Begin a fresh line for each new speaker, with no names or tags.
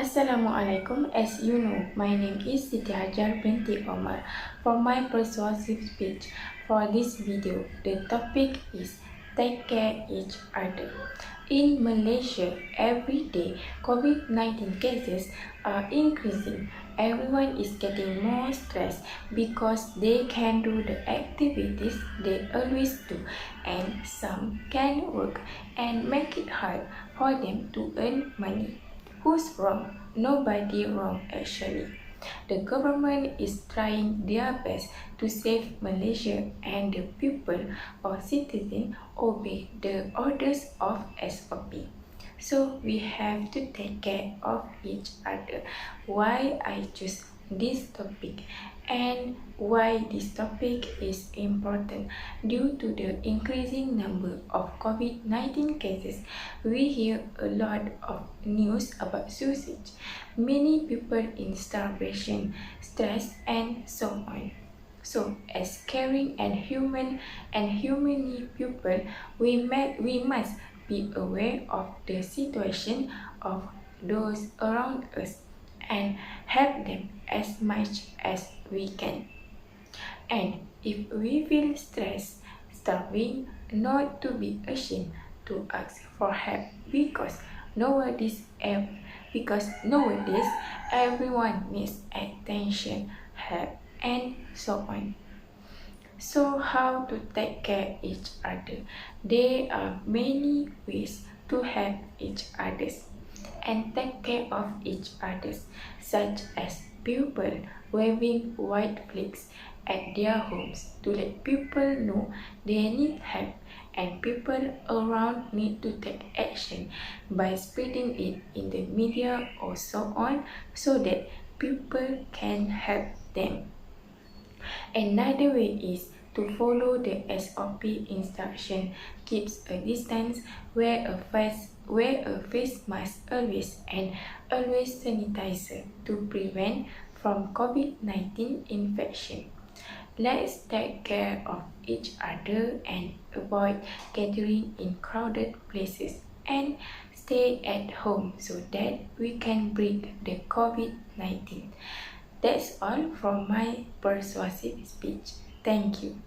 Assalamualaikum. As you know, my name is Siti Hajar binti Omar. For my persuasive speech for this video, the topic is take care each other. In Malaysia, every day COVID-19 cases are increasing. Everyone is getting more stressed because they can do the activities they always do, and some can work and make it hard for them to earn money. Who's wrong? Nobody wrong actually. The government is trying their best to save Malaysia, and the people or citizens obey the orders of SOP. So we have to take care of each other. Why I choose this topic and why this topic is important? Due to the increasing number of COVID-19 cases, we hear a lot of news about suicide. Many people in starvation, stress, and so on. So, as caring and humane people, we must be aware of the situation of those around us and help them as much as we can. And if we feel stressed, starving, not to be ashamed to ask for help nowadays everyone needs attention, help, and so on. So how to take care each other? There are many ways to help each others and take care of each others, such as people waving white flags at their homes to let people know they need help, and people around need to take action by spreading it in the media or so on, so that people can help them. Another way is to follow the SOP instruction. Keep a distance, wear a face mask always, and always sanitizer to prevent from COVID-19 infection. Let's take care of each other and avoid gathering in crowded places, and stay at home so that we can beat the COVID-19. That's all from my persuasive speech. Thank you.